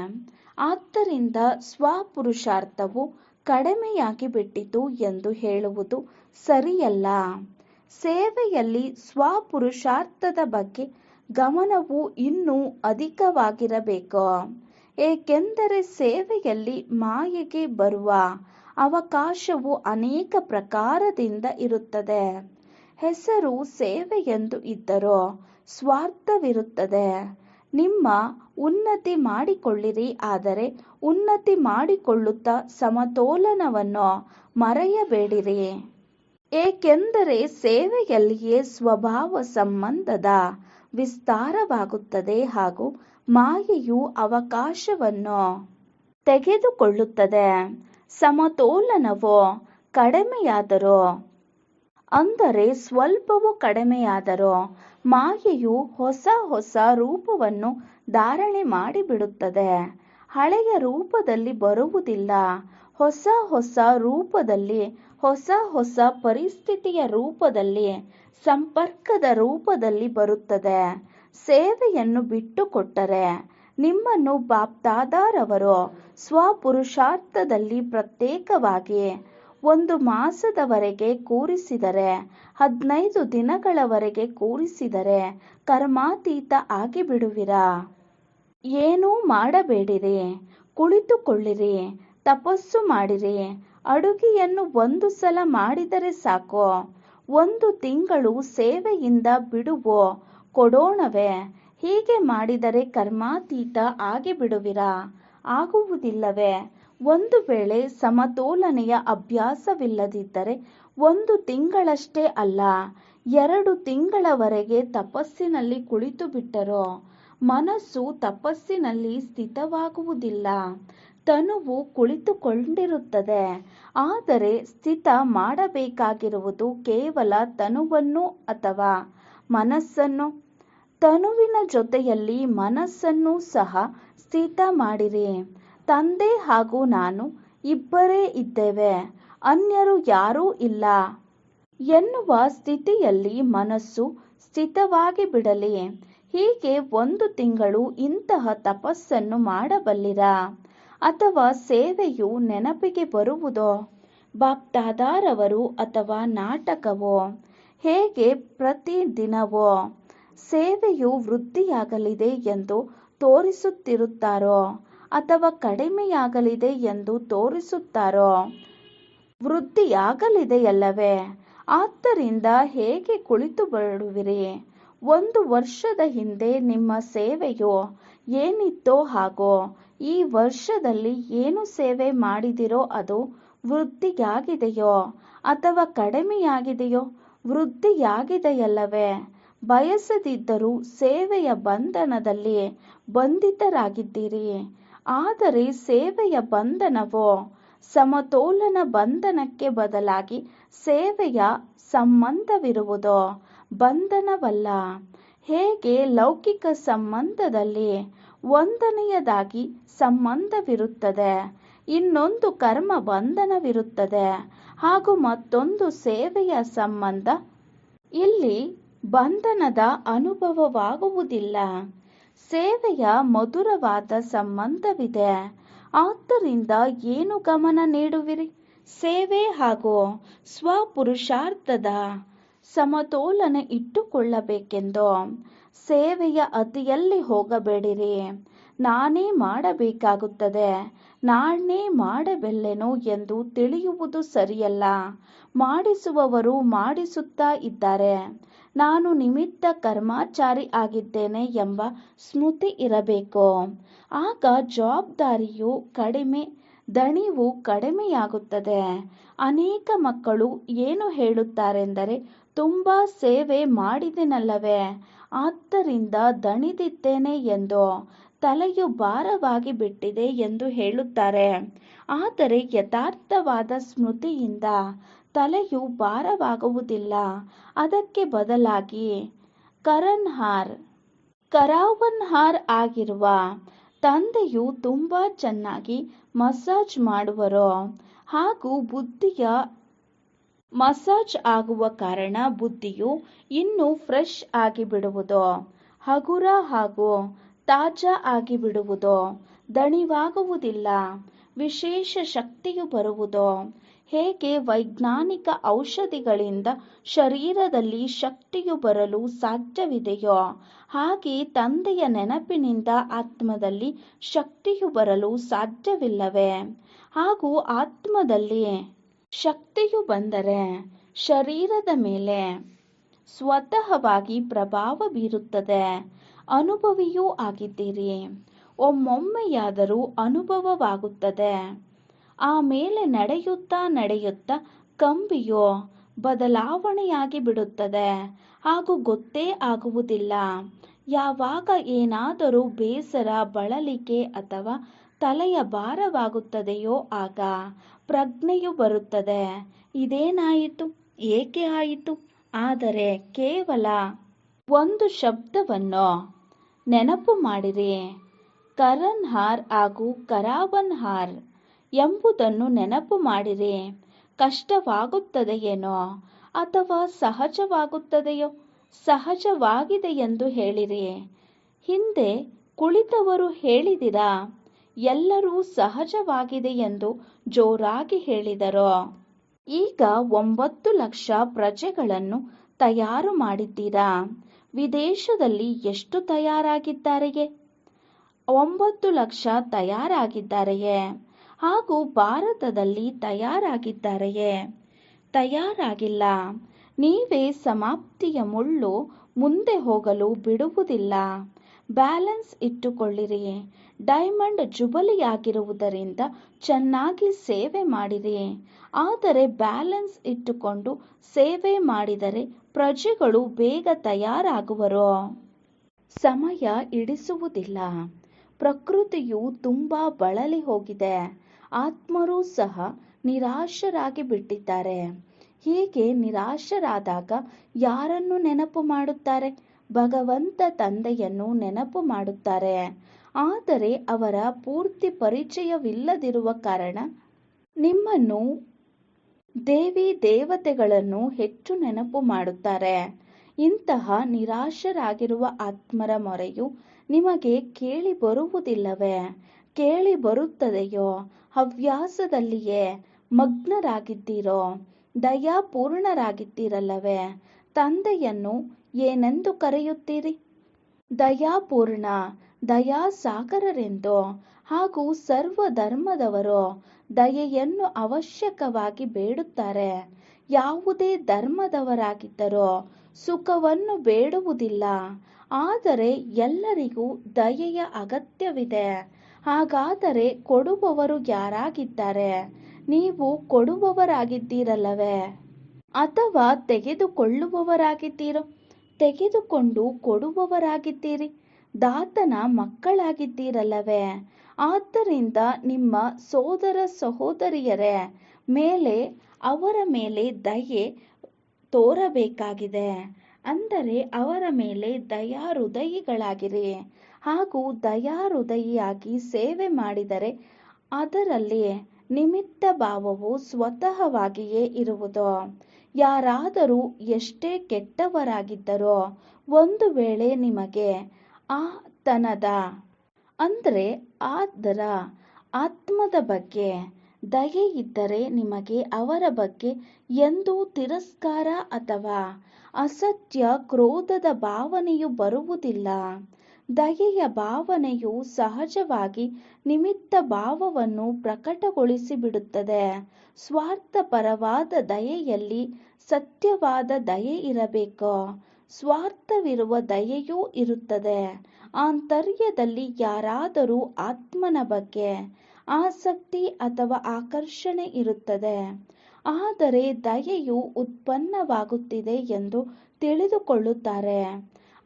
ಆದ್ದರಿಂದ ಸ್ವಪುರುಷಾರ್ಥವು ಕಡಿಮೆಯಾಗಿ ಬಿಟ್ಟಿತು ಎಂದು ಹೇಳುವುದು ಸರಿಯಲ್ಲ. ಸೇವೆಯಲ್ಲಿ ಸ್ವಪುರುಷಾರ್ಥದ ಬಗ್ಗೆ ಗಮನವು ಇನ್ನೂ ಅಧಿಕವಾಗಿರಬೇಕು. ಏಕೆಂದರೆ ಸೇವೆಯಲ್ಲಿ ಮಾಯೆಗೆ ಬರುವ ಅವಕಾಶವು ಅನೇಕ ಪ್ರಕಾರದಿಂದ ಇರುತ್ತದೆ. ಹೆಸರು ಸೇವೆಯೆಂದು ಇದ್ದರೂ ಸ್ವಾರ್ಥವಿರುತ್ತದೆ. ನಿಮ್ಮ ಉನ್ನತಿ ಮಾಡಿಕೊಳ್ಳಿರಿ, ಆದರೆ ಉನ್ನತಿ ಮಾಡಿಕೊಳ್ಳುತ್ತಾ ಸಮತೋಲನವನ್ನು ಮರೆಯಬೇಡಿರಿ. ಏಕೆಂದರೆ ಸೇವೆಯಲ್ಲಿಯೇ ಸ್ವಭಾವ ಸಂಬಂಧದ ವಿಸ್ತಾರವಾಗುತ್ತದೆ ಹಾಗೂ ಮಾಯೆಯು ಅವಕಾಶವನ್ನು ತೆಗೆದುಕೊಳ್ಳುತ್ತದೆ. ಸಮತೋಲನವು ಕಡಿಮೆಯಾದರೂ, ಅಂದರೆ ಸ್ವಲ್ಪವೂ ಕಡಿಮೆಯಾದರೂ, ಮಾಯೆಯು ಹೊಸ ಹೊಸ ರೂಪವನ್ನು ಧಾರಣೆ ಮಾಡಿಬಿಡುತ್ತದೆ. ಹಳೆಯ ರೂಪದಲ್ಲಿ ಬರುವುದಿಲ್ಲ. ಹೊಸ ಹೊಸ ರೂಪದಲ್ಲಿ, ಹೊಸ ಹೊಸ ಪರಿಸ್ಥಿತಿಯ ರೂಪದಲ್ಲಿ, ಸಂಪರ್ಕದ ರೂಪದಲ್ಲಿ ಬರುತ್ತದೆ. ಸೇವೆಯನ್ನು ಬಿಟ್ಟುಕೊಟ್ಟರೆ ನಿಮ್ಮನ್ನು ಬಾಪ್ದಾದಾರವರು ಸ್ವಪುರುಷಾರ್ಥದಲ್ಲಿ ಪ್ರತ್ಯೇಕವಾಗಿ 1 ಮಾಸದವರೆಗೆ ಕೂರಿಸಿದರೆ, 15 ದಿನಗಳವರೆಗೆ ಕೂರಿಸಿದರೆ ಕರ್ಮಾತೀತ ಆಗಿಬಿಡುವಿರಾ? ಏನೂ ಮಾಡಬೇಡಿರಿ, ಕುಳಿತುಕೊಳ್ಳಿರಿ, ತಪಸ್ಸು ಮಾಡಿರಿ. ಅಡುಗೆಯನ್ನು 1 ಸಲ ಮಾಡಿದರೆ ಸಾಕು. 1 ತಿಂಗಳು ಸೇವೆಯಿಂದ ಬಿಡುವು ಕೊಡೋಣವೇ? ಹೀಗೆ ಮಾಡಿದರೆ ಕರ್ಮಾತೀತ ಆಗಿಬಿಡುವಿರಾ? ಆಗುವುದಿಲ್ಲವೇ? ಒಂದು ವೇಳೆ ಸಮತೋಲನೆಯ ಅಭ್ಯಾಸವಿಲ್ಲದಿದ್ದರೆ 1 ತಿಂಗಳಷ್ಟೇ ಅಲ್ಲ, 2 ತಿಂಗಳವರೆಗೆ ತಪಸ್ಸಿನಲ್ಲಿ ಕುಳಿತು ಬಿಟ್ಟರೂ ಮನಸ್ಸು ತಪಸ್ಸಿನಲ್ಲಿ ಸ್ಥಿತವಾಗುವುದಿಲ್ಲ. ತನುವು ಕುಳಿತುಕೊಂಡಿರುತ್ತದೆ. ಆದರೆ ಸ್ಥಿತ ಮಾಡಬೇಕಾಗಿರುವುದು ಕೇವಲ ತನುವನ್ನು ಅಥವಾ ಮನಸ್ಸನ್ನು. ತನುವಿನ ಜೊತೆಯಲ್ಲಿ ಮನಸ್ಸನ್ನು ಸಹ ಸ್ಥಿತ ಮಾಡಿರಿ. ತಂದೆ ಹಾಗೂ ನಾನು ಇಬ್ಬರೇ ಇದ್ದೇವೆ, ಅನ್ಯರು ಯಾರೂ ಇಲ್ಲ ಎನ್ನುವ ಸ್ಥಿತಿಯಲ್ಲಿ ಮನಸ್ಸು ಸ್ಥಿತವಾಗಿ ಬಿಡಲಿ. ಹೀಗೆ 1 ತಿಂಗಳು ಇಂತಹ ತಪಸ್ಸನ್ನು ಮಾಡಬಲ್ಲಿರಾ? ಅಥವಾ ಸೇವೆಯು ನೆನಪಿಗೆ ಬರುವುದೋ? ಬಾಪ್ದಾದಾರವರು ಅಥವಾ ನಾಟಕವೋ? ಹೇಗೆ ಪ್ರತಿದಿನವೂ ಸೇವೆಯು ವೃದ್ಧಿಯಾಗಲಿದೆ ಎಂದು ತೋರಿಸುತ್ತಿರುತ್ತಾರೋ ಅಥವಾ ಕಡಿಮೆಯಾಗಲಿದೆ ಎಂದು ತೋರಿಸುತ್ತಾರೋ? ವೃದ್ಧಿಯಾಗಲಿದೆಯಲ್ಲವೇ? ಆದ್ದರಿಂದ ಹೇಗೆ ಕುಳಿತು ಬಿಡುವಿರಿ? 1 ವರ್ಷದ ಹಿಂದೆ ನಿಮ್ಮ ಸೇವೆಯು ಏನಿತ್ತೋ ಹಾಗೂ ಈ ವರ್ಷದಲ್ಲಿ ಏನು ಸೇವೆ ಮಾಡಿದಿರೋ ಅದು ವೃದ್ಧಿಯಾಗಿದೆಯೋ ಅಥವಾ ಕಡಿಮೆಯಾಗಿದೆಯೋ? ವೃದ್ಧಿಯಾಗಿದೆಯಲ್ಲವೇ? ಬಯಸದಿದ್ದರೂ ಸೇವೆಯ ಬಂಧನದಲ್ಲಿ ಬಂಧಿತರಾಗಿದ್ದೀರಿ. ಆದರೆ ಸೇವೆಯ ಬಂಧನವು ಸಮತೋಲನ ಬಂಧನಕ್ಕೆ ಬದಲಾಗಿ ಸೇವೆಯ ಸಂಬಂಧವಿರುವುದು ಬಂಧನವಲ್ಲ. ಹೇಗೆ ಲೌಕಿಕ ಸಂಬಂಧದಲ್ಲಿ ಒಂದನೆಯದಾಗಿ ಸಂಬಂಧವಿರುತ್ತದೆ, ಇನ್ನೊಂದು ಕರ್ಮ ಬಂಧನವಿರುತ್ತದೆ ಹಾಗೂ ಮತ್ತೊಂದು ಸೇವೆಯ ಸಂಬಂಧ, ಇಲ್ಲಿ ಬಂಧನದ ಅನುಭವವಾಗುವುದಿಲ್ಲ. ಸೇವೆಯ ಮಧುರವಾದ ಸಂಬಂಧವಿದೆ. ಆದ್ದರಿಂದ ಏನು ಗಮನ ನೀಡುವಿರಿ? ಸೇವೆ ಹಾಗೂ ಸ್ವಪುರುಷಾರ್ಥದ ಸಮತೋಲನ ಇಟ್ಟುಕೊಳ್ಳಬೇಕೆಂದು. ಸೇವೆಯ ಅತಿಯಲ್ಲಿ ಹೋಗಬೇಡಿರಿ. ನಾನೇ ಮಾಡಬೇಕಾಗುತ್ತದೆ, ನಾನೇ ಮಾಡಬಲ್ಲೆನು ಎಂದು ತಿಳಿಯುವುದು ಸರಿಯಲ್ಲ. ಮಾಡಿಸುವವರು ಮಾಡಿಸುತ್ತಾ ಇದ್ದಾರೆ, ನಾನು ನಿಮಿತ್ತ ಕರ್ಮಚಾರಿ ಆಗಿದ್ದೇನೆ ಎಂಬ ಸ್ಮೃತಿ ಇರಬೇಕು. ಆಗ ಜವಾಬ್ದಾರಿಯು ಕಡಿಮೆ, ದಣಿವು ಕಡಿಮೆಯಾಗುತ್ತದೆ. ಅನೇಕ ಮಕ್ಕಳು ಏನು ಹೇಳುತ್ತಾರೆಂದರೆ, ತುಂಬಾ ಸೇವೆ ಮಾಡಿದೆನಲ್ಲವೇ, ಆದ್ದರಿಂದ ದಣಿದಿದ್ದೇನೆ ಎಂದು, ತಲೆಯು ಭಾರವಾಗಿ ಬಿಟ್ಟಿದೆ ಎಂದು ಹೇಳುತ್ತಾರೆ. ಆದರೆ ಯಥಾರ್ಥವಾದ ಸ್ಮೃತಿಯಿಂದ ತಲೆಯು ಭಾರವಾಗುವುದಿಲ್ಲ. ಅದಕ್ಕೆ ಬದಲಾಗಿ ಕರಾವನ್ಹಾರ್ ಆಗಿರುವ ತಂದೆಯು ತುಂಬಾ ಚೆನ್ನಾಗಿ ಮಸಾಜ್ ಮಾಡುವರು ಹಾಗೂ ಬುದ್ಧಿಯ ಮಸಾಜ್ ಆಗುವ ಕಾರಣ ಬುದ್ಧಿಯು ಇನ್ನೂ ಫ್ರೆಶ್ ಆಗಿಬಿಡುವುದು, ಹಗುರ ಹಾಗೂ ತಾಜಾ ಆಗಿಬಿಡುವುದು, ದಣಿವಾಗುವುದಿಲ್ಲ, ವಿಶೇಷ ಶಕ್ತಿಯು ಬರುವುದು. ಹೇಗೆ ವೈಜ್ಞಾನಿಕ ಔಷಧಿಗಳಿಂದ ಶರೀರದಲ್ಲಿ ಶಕ್ತಿಯು ಬರಲು ಸಾಧ್ಯವಿದೆಯೋ ಹಾಗೆ ತಂದೆಯ ನೆನಪಿನಿಂದ ಆತ್ಮದಲ್ಲಿ ಶಕ್ತಿಯು ಬರಲು ಸಾಧ್ಯವಿಲ್ಲವೇ? ಹಾಗೂ ಆತ್ಮದಲ್ಲಿ ಶಕ್ತಿಯು ಬಂದರೆ ಶರೀರದ ಮೇಲೆ ಸ್ವತಃವಾಗಿ ಪ್ರಭಾವ ಬೀರುತ್ತದೆ. ಅನುಭವಿಯೂ ಆಗಿದ್ದೀರಿ. ಒಮ್ಮೊಮ್ಮೆಯಾದರೂ ಅನುಭವವಾಗುತ್ತದೆ. ಆಮೇಲೆ ನಡೆಯುತ್ತಾ ಕಂಬಿಯು ಬದಲಾವಣೆಯಾಗಿ ಬಿಡುತ್ತದೆ ಹಾಗೂ ಗೊತ್ತೇ ಆಗುವುದಿಲ್ಲ. ಯಾವಾಗ ಏನಾದರೂ ಬೇಸರ, ಬಳಲಿಕೆ ಅಥವಾ ತಲೆಯ ಭಾರವಾಗುತ್ತದೆಯೋ ಆಗ ಪ್ರಜ್ಞೆಯು ಬರುತ್ತದೆ. ಇದೇನಾಯಿತು, ಏಕೆ ಆಯಿತು? ಆದರೆ ಕೇವಲ ಒಂದು ಶಬ್ದವನ್ನು ನೆನಪು ಮಾಡಿರಿ, ಕರನ್ಹಾರ್ ಹಾಗೂ ಕರಾವನ್ಹಾರ್ ಎಂಬುದನ್ನು ನೆನಪು ಮಾಡಿರಿ. ಕಷ್ಟವಾಗುತ್ತದೆಯೇನೋ ಅಥವಾ ಸಹಜವಾಗುತ್ತದೆಯೋ? ಸಹಜವಾಗಿದೆ ಎಂದು ಹೇಳಿರಿ. ಹಿಂದೆ ಕುಳಿತವರು ಹೇಳಿದಿರಾ? ಎಲ್ಲರೂ ಸಹಜವಾಗಿದೆ ಎಂದು ಜೋರಾಗಿ ಹೇಳಿದರು. ಈಗ 9 ಲಕ್ಷ ಪ್ರಜೆಗಳನ್ನು ತಯಾರು ಮಾಡಿದ್ದೀರಾ. ವಿದೇಶದಲ್ಲಿ ಎಷ್ಟು ತಯಾರಾಗಿದ್ದಾರೆಯೇ? 9 ಲಕ್ಷ ತಯಾರಾಗಿದ್ದಾರೆಯೇ? ಹಾಗೂ ಭಾರತದಲ್ಲಿ ತಯಾರಾಗಿದ್ದಾರೆಯೇ? ತಯಾರಾಗಿಲ್ಲ. ನೀವೇ ಸಮಾಪ್ತಿಯ ಮುಳ್ಳು, ಮುಂದೆ ಹೋಗಲು ಬಿಡುವುದಿಲ್ಲ. ಬ್ಯಾಲೆನ್ಸ್ ಇಟ್ಟುಕೊಳ್ಳಿರಿ. ಡೈಮಂಡ್ ಜುಬಲಿಯಾಗಿರುವುದರಿಂದ ಚೆನ್ನಾಗಿ ಸೇವೆ ಮಾಡಿರಿ. ಆದರೆ ಬ್ಯಾಲೆನ್ಸ್ ಇಟ್ಟುಕೊಂಡು ಸೇವೆ ಮಾಡಿದರೆ ಪ್ರಜೆಗಳು ಬೇಗ ತಯಾರಾಗುವರು. ಸಮಯ ಹಿಡಿಸುವುದಿಲ್ಲ. ಪ್ರಕೃತಿಯು ತುಂಬಾ ಬಳಲಿ ಹೋಗಿದೆ. ಆತ್ಮರೂ ಸಹ ನಿರಾಶರಾಗಿ ಬಿಟ್ಟಿದ್ದಾರೆ. ಹೀಗೆ ನಿರಾಶರಾದಾಗ ಯಾರನ್ನು ನೆನಪು ಮಾಡುತ್ತಾರೆ? ಭಗವಂತ ತಂದೆಯನ್ನು ನೆನಪು ಮಾಡುತ್ತಾರೆ. ಆದರೆ ಅವರ ಪೂರ್ತಿ ಪರಿಚಯವಿಲ್ಲದಿರುವ ಕಾರಣ ನಿಮ್ಮನ್ನು, ದೇವಿ ದೇವತೆಗಳನ್ನು ಹೆಚ್ಚು ನೆನಪು ಮಾಡುತ್ತಾರೆ. ಇಂತಹ ನಿರಾಶರಾಗಿರುವ ಆತ್ಮರ ಮೊರೆಯು ನಿಮಗೆ ಕೇಳಿ ಬರುವುದಿಲ್ಲವೇ? ಕೇಳಿ ಬರುತ್ತದೆಯೋ? ಹವ್ಯಾಸದಲ್ಲಿಯೇ ಮಗ್ನರಾಗಿದ್ದೀರೋ? ದಯಾಪೂರ್ಣರಾಗಿದ್ದೀರಲ್ಲವೇ? ತಂದೆಯನ್ನು ಏನೆಂದು ಕರೆಯುತ್ತೀರಿ? ದಯಾಪೂರ್ಣ, ದಯಾಸಾಗರರೆಂದು. ಹಾಗೂ ಸರ್ವ ಧರ್ಮದವರು ದಯೆಯನ್ನು ಅವಶ್ಯಕವಾಗಿ ಬೇಡುತ್ತಾರೆ. ಯಾವುದೇ ಧರ್ಮದವರಾಗಿದ್ದರೂ ಸುಖವನ್ನು ಬೇಡುವುದಿಲ್ಲ. ಆದರೆ ಎಲ್ಲರಿಗೂ ದಯೆಯ ಅಗತ್ಯವಿದೆ. ಹಾಗಾದರೆ ಕೊಡುವವರು ಯಾರಾಗಿದ್ದಾರೆ? ನೀವು ಕೊಡುವವರಾಗಿದ್ದೀರಲ್ಲವೇ? ಅಥವಾ ತೆಗೆದುಕೊಳ್ಳುವವರಾಗಿದ್ದೀರೋ? ತೆಗೆದುಕೊಂಡು ಕೊಡುವವರಾಗಿದ್ದೀರಿ. ದಾತನ ಮಕ್ಕಳಾಗಿದ್ದೀರಲ್ಲವೇ? ಆದ್ದರಿಂದ ನಿಮ್ಮ ಸೋದರ ಸಹೋದರಿಯರೇ ಮೇಲೆ ಅವರ ಮೇಲೆ ದಯೆ ತೋರಬೇಕಾಗಿದೆ. ಅಂದರೆ ಅವರ ಮೇಲೆ ದಯಾಹೃದಯಿಗಳಾಗಿರಿ. ಹಾಗೂ ದಯಾಹೃದಯಿಯಾಗಿ ಸೇವೆ ಮಾಡಿದರೆ ಅದರಲ್ಲಿ ನಿಮಿತ್ತ ಭಾವವು ಸ್ವತಃವಾಗಿಯೇ ಇರುವುದು. ಯಾರಾದರೂ ಎಷ್ಟೇ ಕೆಟ್ಟವರಾಗಿದ್ದರೂ ಒಂದು ವೇಳೆ ನಿಮಗೆ ಆತನದ ಅಂದರೆ ಅದರ ಆತ್ಮದ ಬಗ್ಗೆ ದಯೆ ಇದ್ದರೆ ನಿಮಗೆ ಅವರ ಬಗ್ಗೆ ಎಂದೂ ತಿರಸ್ಕಾರ ಅಥವಾ ಅಸತ್ಯ ಕ್ರೋಧದ ಭಾವನೆಯು ಬರುವುದಿಲ್ಲ. ದಯೆಯ ಭಾವನೆಯು ಸಹಜವಾಗಿ ನಿಮಿತ್ತ ಭಾವವನ್ನು ಪ್ರಕಟಗೊಳಿಸಿಬಿಡುತ್ತದೆ. ಸ್ವಾರ್ಥಪರವಾದ ದಯೆಯಲ್ಲಿ ಸತ್ಯವಾದ ದಯೆ ಇರಬೇಕು. ಸ್ವಾರ್ಥವಿರುವ ದಯೆಯೂ ಇರುತ್ತದೆ. ಆಂತರ್ಯದಲ್ಲಿ ಯಾರಾದರೂ ಆತ್ಮನ ಬಗ್ಗೆ ಆಸಕ್ತಿ ಅಥವಾ ಆಕರ್ಷಣೆ ಇರುತ್ತದೆ. ಆದರೆ ದಯೆಯು ಉತ್ಪನ್ನವಾಗುತ್ತಿದೆ ಎಂದು ತಿಳಿದುಕೊಳ್ಳುತ್ತಾರೆ.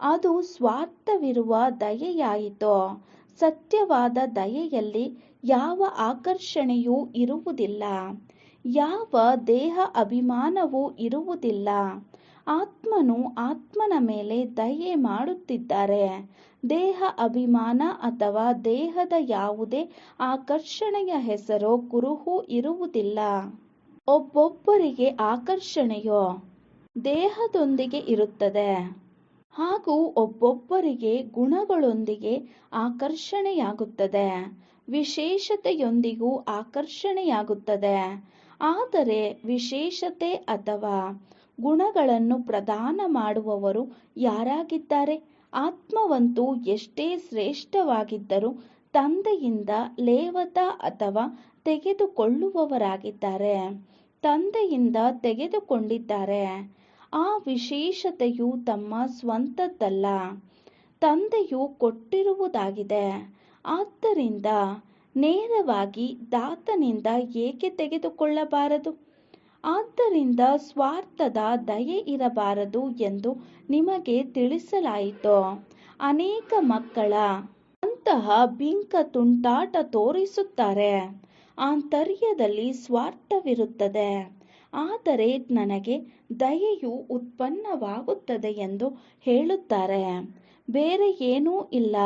ಅದು ಸ್ವಾರ್ಥವಿರುವ ದಯೆಯಾಯಿತು. ಸತ್ಯವಾದ ದಯೆಯಲ್ಲಿ ಯಾವ ಆಕರ್ಷಣೆಯೂ ಇರುವುದಿಲ್ಲ. ಯಾವ ದೇಹ ಅಭಿಮಾನವೂ ಇರುವುದಿಲ್ಲ. ಆತ್ಮನು ಆತ್ಮನ ಮೇಲೆ ದಯೆ ಮಾಡುತ್ತಿದ್ದಾರೆ. ದೇಹ ಅಭಿಮಾನ ಅಥವಾ ದೇಹದ ಯಾವುದೇ ಆಕರ್ಷಣೆಯ ಹೆಸರೋ ಕುರುಹು ಇರುವುದಿಲ್ಲ. ಒಬ್ಬೊಬ್ಬರಿಗೆ ಆಕರ್ಷಣೆಯು ದೇಹದೊಂದಿಗೆ ಇರುತ್ತದೆ. ಹಾಗೂ ಒಬ್ಬೊಬ್ಬರಿಗೆ ಗುಣಗಳೊಂದಿಗೆ ಆಕರ್ಷಣೆಯಾಗುತ್ತದೆ. ವಿಶೇಷತೆಯೊಂದಿಗೂ ಆಕರ್ಷಣೆಯಾಗುತ್ತದೆ. ಆದರೆ ವಿಶೇಷತೆ ಅಥವಾ ಗುಣಗಳನ್ನು ಪ್ರದಾನ ಮಾಡುವವರು ಯಾರಾಗಿದ್ದಾರೆ? ಆತ್ಮವಂತೂ ಎಷ್ಟೇ ಶ್ರೇಷ್ಠವಾಗಿದ್ದರೂ ತಂದೆಯಿಂದ ಲೇವತ ಅಥವಾ ತೆಗೆದುಕೊಳ್ಳುವವರಾಗಿದ್ದಾರೆ. ತಂದೆಯಿಂದ ತೆಗೆದುಕೊಂಡಿದ್ದಾರೆ. ಆ ವಿಶೇಷತೆಯು ತಮ್ಮ ಸ್ವಂತದ್ದಲ್ಲ, ತಂದೆಯು ಕೊಟ್ಟಿರುವುದಾಗಿದೆ. ಆದ್ದರಿಂದ ನೇರವಾಗಿ ದಾತನಿಂದ ಏಕೆ ತೆಗೆದುಕೊಳ್ಳಬಾರದು? ಆದ್ದರಿಂದ ಸ್ವಾರ್ಥದ ದಯೆ ಇರಬಾರದು ಎಂದು ನಿಮಗೆ ತಿಳಿಸಲಾಯಿತು. ಅನೇಕ ಮಕ್ಕಳ ಅಂತಹ ಬಿಂಕ ತುಂಟಾಟ ತೋರಿಸುತ್ತಾರೆ. ಆಂತರ್ಯದಲ್ಲಿ ಸ್ವಾರ್ಥವಿರುತ್ತದೆ. ಆದರೆ ನನಗೆ ದಯೆಯು ಉತ್ಪನ್ನವಾಗುತ್ತದೆ ಎಂದು ಹೇಳುತ್ತಾರೆ. ಬೇರೆ ಏನೂ ಇಲ್ಲ,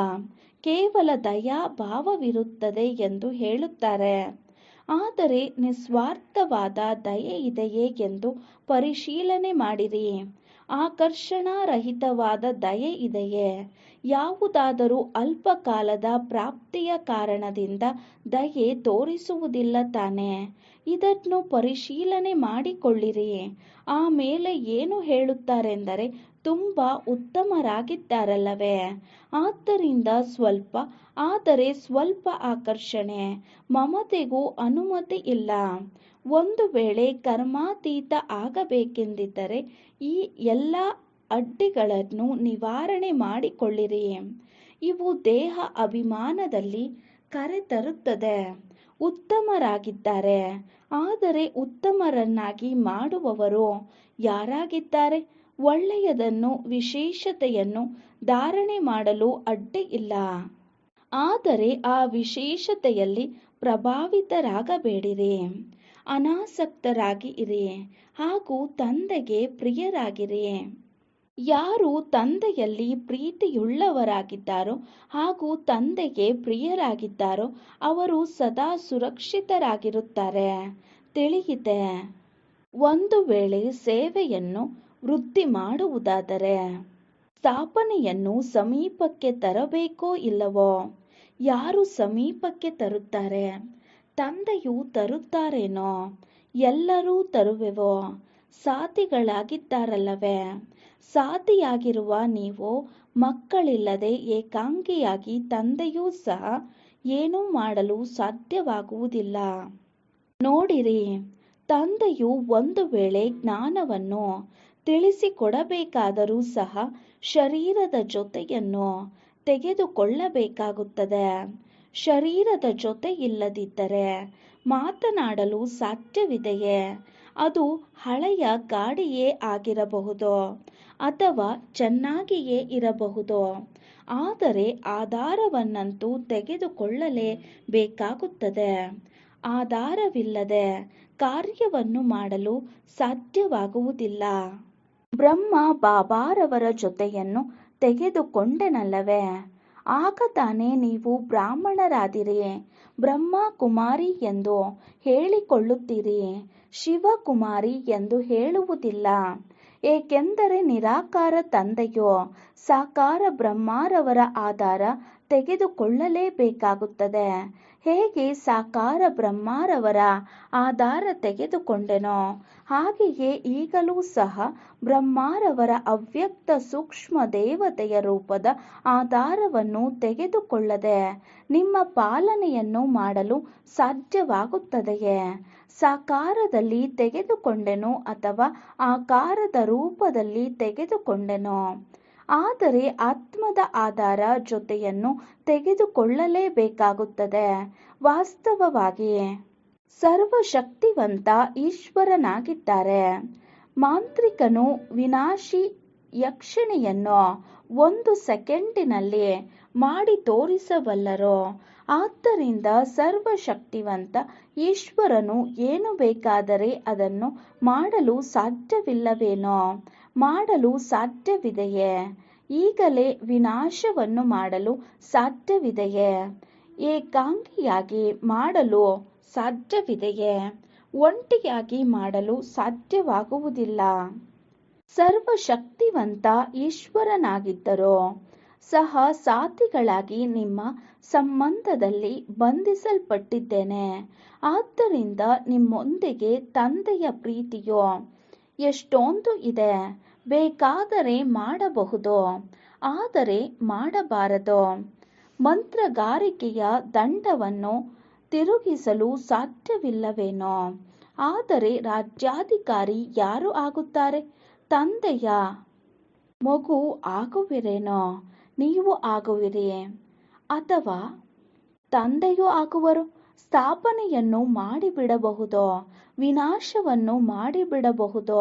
ಕೇವಲ ದಯಾ ಭಾವವಿರುತ್ತದೆ ಎಂದು ಹೇಳುತ್ತಾರೆ. ಆದರೆ ನಿಸ್ವಾರ್ಥವಾದ ದಯೆ ಇದೆಯೇ ಎಂದು ಪರಿಶೀಲನೆ ಮಾಡಿರಿ. ಆಕರ್ಷಣಾರಹಿತವಾದ ದಯೆ ಇದೆಯೇ? ಯಾವುದಾದರೂ ಅಲ್ಪ ಕಾಲದ ಪ್ರಾಪ್ತಿಯ ಕಾರಣದಿಂದ ದಯೆ ತೋರಿಸುವುದಿಲ್ಲ ತಾನೇ? ಇದನ್ನು ಪರಿಶೀಲನೆ ಮಾಡಿಕೊಳ್ಳಿರಿ. ಆಮೇಲೆ ಏನು ಹೇಳುತ್ತಾರೆಂದರೆ, ತುಂಬ ಉತ್ತಮರಾಗಿದ್ದಾರಲ್ಲವೇ? ಆದ್ದರಿಂದ ಸ್ವಲ್ಪ, ಆದರೆ ಸ್ವಲ್ಪ ಆಕರ್ಷಣೆ, ಮಮತೆಗೂ ಅನುಮತಿ ಇಲ್ಲ. ಒಂದು ವೇಳೆ ಕರ್ಮಾತೀತ ಆಗಬೇಕೆಂದಿದ್ದರೆ ಈ ಎಲ್ಲ ಅಡ್ಡಿಗಳನ್ನು ನಿವಾರಣೆ ಮಾಡಿಕೊಳ್ಳಿರಿ. ಇವು ದೇಹ ಅಭಿಮಾನದಲ್ಲಿ ಕರೆತರುತ್ತದೆ. ಉತ್ತಮರಾಗಿದ್ದಾರೆ. ಆದರೆ ಉತ್ತಮರನ್ನಾಗಿ ಮಾಡುವವರು ಯಾರಾಗಿದ್ದಾರೆ? ಒಳ್ಳೆಯದನ್ನು, ವಿಶೇಷತೆಯನ್ನು ಧಾರಣೆ ಮಾಡಲು ಅಡ್ಡಿ ಇಲ್ಲ. ಆದರೆ ಆ ವಿಶೇಷತೆಯಲ್ಲಿ ಪ್ರಭಾವಿತರಾಗಬೇಡಿರಿ. ಅನಾಸಕ್ತರಾಗಿ ಇರಿ ಹಾಗೂ ತಂದೆಗೆ ಪ್ರಿಯರಾಗಿರಿ. ಯಾರು ತಂದೆಯಲ್ಲಿ ಪ್ರೀತಿಯುಳ್ಳವರಾಗಿದ್ದಾರೋ ಹಾಗೂ ತಂದೆಗೆ ಪ್ರಿಯರಾಗಿದ್ದಾರೋ ಅವರು ಸದಾ ಸುರಕ್ಷಿತರಾಗಿರುತ್ತಾರೆ. ತಿಳಿಯಿತೆ? ಒಂದು ವೇಳೆ ಸೇವೆಯನ್ನು ವೃದ್ಧಿ ಮಾಡುವುದಾದರೆ ಸ್ಥಾಪನೆಯನ್ನು ಸಮೀಪಕ್ಕೆ ತರಬೇಕೋ ಇಲ್ಲವೋ? ಯಾರು ಸಮೀಪಕ್ಕೆ ತರುತ್ತಾರೆ? ತಂದೆಯು ತರುತ್ತಾರೇನೋ? ಎಲ್ಲರೂ ತರುವೆವೋ? ಸಾಥಿಗಳಾಗಿದ್ದಾರಲ್ಲವೇ? ಸಾಥಿಯಾಗಿರುವ ನೀವು ಮಕ್ಕಳಿಲ್ಲದೆ ಏಕಾಂಗಿಯಾಗಿ ತಂದೆಯೂ ಸಹ ಏನೂ ಮಾಡಲು ಸಾಧ್ಯವಾಗುವುದಿಲ್ಲ. ನೋಡಿರಿ, ತಂದೆಯು ಒಂದು ವೇಳೆ ಜ್ಞಾನವನ್ನು ತಿಳಿಸಿಕೊಡಬೇಕಾದರೂ ಸಹ ಶರೀರದ ಜೊತೆಯನ್ನು ತೆಗೆದುಕೊಳ್ಳಬೇಕಾಗುತ್ತದೆ. ಶರೀರದ ಜೊತೆ ಇಲ್ಲದಿದ್ದರೆ ಮಾತನಾಡಲು ಸಾಧ್ಯವಿದೆಯೇ? ಅದು ಹಳೆಯ ಗಾಡಿಯೇ ಆಗಿರಬಹುದು ಅಥವಾ ಚೆನ್ನಾಗಿಯೇ ಇರಬಹುದು, ಆದರೆ ಆಧಾರವನ್ನಂತೂ ತೆಗೆದುಕೊಳ್ಳಲೇ ಬೇಕಾಗುತ್ತದೆ. ಆಧಾರವಿಲ್ಲದೆ ಕಾರ್ಯವನ್ನು ಮಾಡಲು ಸಾಧ್ಯವಾಗುವುದಿಲ್ಲ. ಬ್ರಹ್ಮ ಬಾಬಾರವರ ಜೊತೆಯನ್ನು ತೆಗೆದುಕೊಂಡೆನಲ್ಲವೇ? ಆಗ ತಾನೇ ನೀವು ಬ್ರಾಹ್ಮಣರಾದಿರಿ. ಬ್ರಹ್ಮ ಕುಮಾರಿ ಎಂದು ಹೇಳಿಕೊಳ್ಳುತ್ತೀರಿ, ಶಿವಕುಮಾರಿ ಎಂದು ಹೇಳುವುದಿಲ್ಲ. ಏಕೆಂದರೆ ನಿರಾಕಾರ ತಂದೆಯು ಸಾಕಾರ ಬ್ರಹ್ಮರವರ ಆಧಾರ ತೆಗೆದುಕೊಳ್ಳಲೇಬೇಕಾಗುತ್ತದೆ. ಹೇಗೆ ಸಾಕಾರ ಬ್ರಹ್ಮರವರ ಆಧಾರ ತೆಗೆದುಕೊಂಡೆನೋ ಹಾಗೆಯೇ ಈಗಲೂ ಸಹ ಬ್ರಹ್ಮರವರ ಅವ್ಯಕ್ತ ಸೂಕ್ಷ್ಮ ದೇವತೆಯ ರೂಪದ ಆಧಾರವನ್ನು ತೆಗೆದುಕೊಳ್ಳದೆ ನಿಮ್ಮ ಪಾಲನೆಯನ್ನು ಮಾಡಲು ಸಾಧ್ಯವಾಗುತ್ತದೆಯೇ? ಸಾಕಾರದಲ್ಲಿ ತೆಗೆದುಕೊಂಡೆನೋ ಅಥವಾ ಆಕಾರದ ರೂಪದಲ್ಲಿ ತೆಗೆದುಕೊಂಡೆನೋ, ಆದರೆ ಆತ್ಮದ ಆಧಾರ ಜೊತೆಯನ್ನು ತೆಗೆದುಕೊಳ್ಳಲೇಬೇಕಾಗುತ್ತದೆ. ವಾಸ್ತವವಾಗಿ ಸರ್ವಶಕ್ತಿವಂತ ಈಶ್ವರನಾಗಿದ್ದಾರೆ. ಮಾಂತ್ರಿಕನು ವಿನಾಶಿ ಯಕ್ಷಿಣಿಯನ್ನು 1 ಸೆಕೆಂಡಿನಲ್ಲಿ ಮಾಡಿ ತೋರಿಸಬಲ್ಲರು. ಆದ್ದರಿಂದ ಸರ್ವಶಕ್ತಿವಂತ ಈಶ್ವರನು ಏನು ಬೇಕಾದರೆ ಅದನ್ನು ಮಾಡಲು ಸಾಧ್ಯವಿಲ್ಲವೇನೋ? ಮಾಡಲು ಸಾಧ್ಯವಿದೆಯೇ? ಈಗಲೇ ವಿನಾಶವನ್ನು ಮಾಡಲು ಸಾಧ್ಯವಿದೆಯೇ? ಏಕಾಂಗಿಯಾಗಿ ಮಾಡಲು ಸಾಧ್ಯವಿದೆಯೇ? ಒಂಟಿಯಾಗಿ ಮಾಡಲು ಸಾಧ್ಯವಾಗುವುದಿಲ್ಲ. ಸರ್ವಶಕ್ತಿವಂತ ಈಶ್ವರನಾಗಿದ್ದರೂ ಸಹ ಸಾಥಿಗಳಾಗಿ ನಿಮ್ಮ ಸಂಬಂಧದಲ್ಲಿ ಬಂಧಿಸಲ್ಪಟ್ಟಿದ್ದೇನೆ. ಆದ್ದರಿಂದ ನಿಮ್ಮೊಂದಿಗೆ ತಂದೆಯ ಪ್ರೀತಿಯು ಎಷ್ಟೊಂದು ಇದೆ. ಬೇಕಾದರೆ ಮಾಡಬಹುದು, ಆದರೆ ಮಾಡಬಾರದು. ಮಂತ್ರಗಾರಿಕೆಯ ದಂಡವನ್ನು ತಿರುಗಿಸಲು ಸಾಧ್ಯವಿಲ್ಲವೇನೋ? ಆದರೆ ರಾಜ್ಯಾಧಿಕಾರಿ ಯಾರು ಆಗುತ್ತಾರೆ? ತಂದೆಯ ಮಗು ಆಗುವಿರೇನೋ? ನೀವು ಆಗುವಿರಿ ಅಥವಾ ತಂದೆಯೂ ಆಗುವರು. ಸ್ಥಾಪನೆಯನ್ನು ಮಾಡಿಬಿಡಬಹುದು, ವಿನಾಶವನ್ನು ಮಾಡಿಬಿಡಬಹುದು,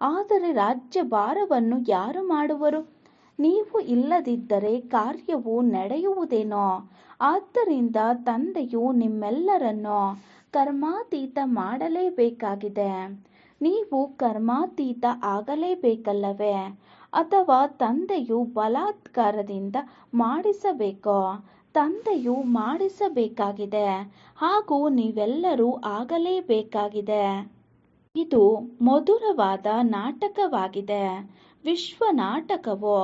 ಆದರೆ ರಾಜ್ಯಭಾರವನ್ನು ಯಾರು ಮಾಡುವರು? ನೀವು ಇಲ್ಲದಿದ್ದರೆ ಕಾರ್ಯವು ನಡೆಯುವುದೇನೋ? ಆದ್ದರಿಂದ ತಂದೆಯು ನಿಮ್ಮೆಲ್ಲರನ್ನು ಕರ್ಮಾತೀತ ಮಾಡಲೇಬೇಕಾಗಿದೆ. ನೀವು ಕರ್ಮಾತೀತ ಆಗಲೇಬೇಕಲ್ಲವೇ? ಅಥವಾ ತಂದೆಯು ಬಲಾತ್ಕಾರದಿಂದ ಮಾಡಿಸಬೇಕೋ? ತಂದೆಯು ಮಾಡಿಸಬೇಕಾಗಿದೆ ಹಾಗೂ ನೀವೆಲ್ಲರೂ ಆಗಲೇಬೇಕಾಗಿದೆ. ಇದು ಮಧುರವಾದ ನಾಟಕವಾಗಿದೆ. ವಿಶ್ವ ನಾಟಕವು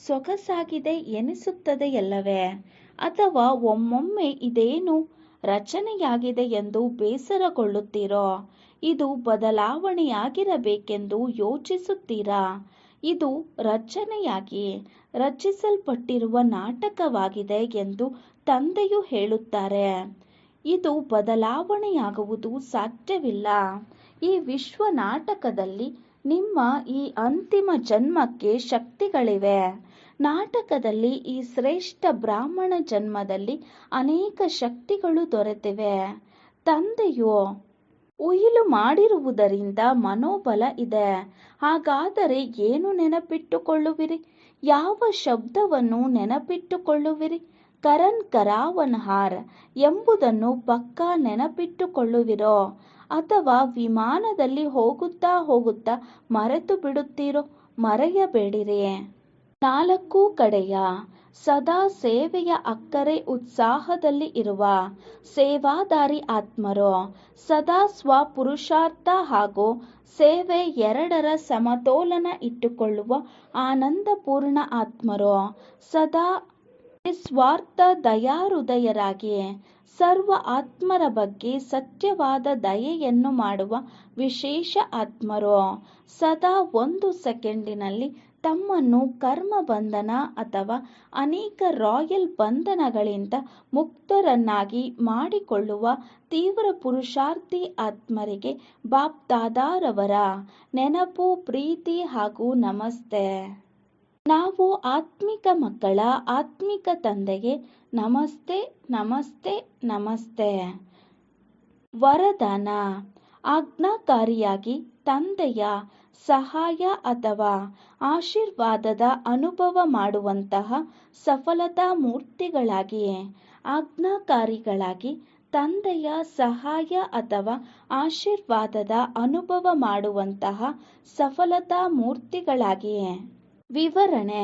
ಸೊಗಸಾಗಿದೆ ಎನಿಸುತ್ತದೆಯಲ್ಲವೇ? ಅಥವಾ ಒಮ್ಮೊಮ್ಮೆ ಇದೇನು ರಚನೆಯಾಗಿದೆ ಎಂದು ಬೇಸರಗೊಳ್ಳುತ್ತೀರೋ? ಇದು ಬದಲಾವಣೆಯಾಗಿರಬೇಕೆಂದು ಯೋಚಿಸುತ್ತೀರಾ? ಇದು ರಚನೆಯಾಗಿ ರಚಿಸಲ್ಪಟ್ಟಿರುವ ನಾಟಕವಾಗಿದೆ ಎಂದು ತಂದೆಯು ಹೇಳುತ್ತಾರೆ. ಇದು ಬದಲಾವಣೆಯಾಗುವುದು ಸಾಧ್ಯವಿಲ್ಲ. ಈ ವಿಶ್ವ ನಾಟಕದಲ್ಲಿ ನಿಮ್ಮ ಈ ಅಂತಿಮ ಜನ್ಮಕ್ಕೆ ಶಕ್ತಿಗಳಿವೆ. ನಾಟಕದಲ್ಲಿ ಈ ಶ್ರೇಷ್ಠ ಬ್ರಾಹ್ಮಣ ಜನ್ಮದಲ್ಲಿ ಅನೇಕ ಶಕ್ತಿಗಳು ದೊರೆತಿವೆ. ತಂದೆಯು ಉಯಿಲು ಮಾಡಿರುವುದರಿಂದ ಮನೋಬಲ ಇದೆ. ಹಾಗಾದರೆ ಏನು ನೆನಪಿಟ್ಟುಕೊಳ್ಳುವಿರಿ? ಯಾವ ಶಬ್ದವನ್ನು ನೆನಪಿಟ್ಟುಕೊಳ್ಳುವಿರಿ? ಕರನ್ ಕರಾವನ್ ಹಾರ್ ಎಂಬುದನ್ನು ಪಕ್ಕಾ ನೆನಪಿಟ್ಟುಕೊಳ್ಳುವಿರೋ? ಅಥವಾ ವಿಮಾನದಲ್ಲಿ ಹೋಗುತ್ತಾ ಹೋಗುತ್ತಾ ಮರೆತು ಬಿಡುತ್ತೀರೋ? ಮರೆಯಬೇಡಿರಿ. 4 ಕಡೆಯ ಸದಾ ಸೇವೆಯ ಅಕ್ಕರೆ ಉತ್ಸಾಹದಲ್ಲಿ ಇರುವ ಸೇವಾದಾರಿ ಆತ್ಮರು, ಸದಾ ಸ್ವಪುರುಷಾರ್ಥ ಹಾಗೂ ಸೇವೆ ಎರಡರ ಸಮತೋಲನ ಇಟ್ಟುಕೊಳ್ಳುವ ಆನಂದಪೂರ್ಣ ಆತ್ಮರು, ಸದಾ ನಿಸ್ವಾರ್ಥ ದಯಾಹೃದಯರಾಗಿ ಸರ್ವ ಆತ್ಮರ ಬಗ್ಗೆ ಸತ್ಯವಾದ ದಯೆಯನ್ನು ಮಾಡುವ ವಿಶೇಷ ಆತ್ಮರು ಸದಾ 1 ಸೆಕೆಂಡಿನಲ್ಲಿ ತಮ್ಮನ್ನು ಕರ್ಮ ಬಂಧನ ಅಥವಾ ಅನೇಕ ರಾಯಲ್ ಬಂಧನಗಳಿಂದ ಮುಕ್ತರನ್ನಾಗಿ ಮಾಡಿಕೊಳ್ಳುವ ತೀವ್ರ ಪುರುಷಾರ್ಥಿ ಆತ್ಮರಿಗೆ ಬಾಪ್ ದಾದಾರವರ ನೆನಪು, ಪ್ರೀತಿ ಹಾಗೂ ನಮಸ್ತೆ. ನಾವು ಆತ್ಮಿಕ ಮಕ್ಕಳ ಆತ್ಮಿಕ ತಂದೆಗೆ ನಮಸ್ತೆ ನಮಸ್ತೆ ನಮಸ್ತೆ. ವರದಾನ: ಆಜ್ಞಾಕಾರಿಯಾಗಿ ತಂದೆಯ ಸಹಾಯ ಅಥವಾ ಆಶೀರ್ವಾದದ ಅನುಭವ ಮಾಡುವಂತಹ ಸಫಲತಾ ಮೂರ್ತಿಗಳಾಗಿ. ಆಜ್ಞಾಕಾರಿಗಳಾಗಿ ತಂದೆಯ ಸಹಾಯ ಅಥವಾ ಆಶೀರ್ವಾದದ ಅನುಭವ ಮಾಡುವಂತಹ ಸಫಲತಾ ಮೂರ್ತಿಗಳಾಗಿ. ವಿವರಣೆ: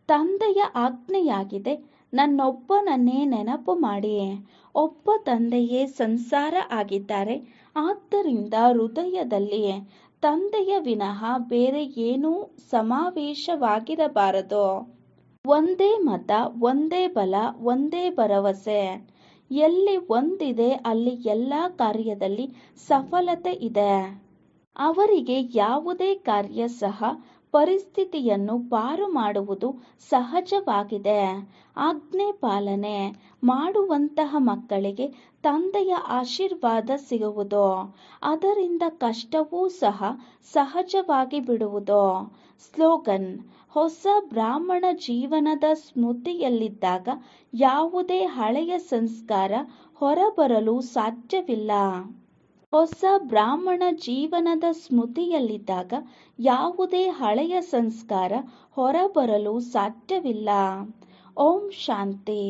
ತಂದೆಯ ಆಜ್ಞೆಯಾಗಿದೆ, ನನ್ನೊಬ್ಬನನ್ನೇ ನೆನಪು ಮಾಡಿ. ಒಬ್ಬ ತಂದೆಯೇ ಸಂಸಾರ ಆಗಿದ್ದಾರೆ. ಆದ್ದರಿಂದ ಹೃದಯದಲ್ಲಿ ತಂದೆಯ ವಿನಃ ಬೇರೆ ಏನೂ ಸಮಾವೇಶವಾಗಿರಬಾರದು. ಒಂದೇ ಮತ, ಒಂದೇ ಬಲ, ಒಂದೇ ಭರವಸೆ. ಎಲ್ಲಿ ಒಂದಿದೆ ಅಲ್ಲಿ ಎಲ್ಲ ಕಾರ್ಯದಲ್ಲಿ ಸಫಲತೆ ಇದೆ. ಅವರಿಗೆ ಯಾವುದೇ ಕಾರ್ಯ ಸಹ ಪರಿಸ್ಥಿತಿಯನ್ನು ಪಾರು ಮಾಡುವುದು ಸಹಜವಾಗಿದೆ. ಆಜ್ಞೆ ಪಾಲನೆ ಮಾಡುವಂತಹ ಮಕ್ಕಳಿಗೆ ತಂದೆಯ ಆಶೀರ್ವಾದ ಸಿಗುವುದು. ಅದರಿಂದ ಕಷ್ಟವೂ ಸಹ ಸಹಜವಾಗಿ ಬಿಡುವುದು. ಸ್ಲೋಗನ್: ಹೊಸ ಬ್ರಾಹ್ಮಣ ಜೀವನದ ಸ್ಮೃತಿಯಲ್ಲಿದ್ದಾಗ ಯಾವುದೇ ಹಳೆಯ ಸಂಸ್ಕಾರ ಹೊರಬರಲು ಸಾಧ್ಯವಿಲ್ಲ. ಹೊಸ ಬ್ರಾಹ್ಮಣ ಜೀವನದ ಸ್ಮೃತಿಯಲ್ಲಿದ್ದಾಗ ಯಾವುದೇ ಹಳೆಯ ಸಂಸ್ಕಾರ ಹೊರಬರಲು ಸಾಧ್ಯವಿಲ್ಲ. ಓಂ ಶಾಂತಿ.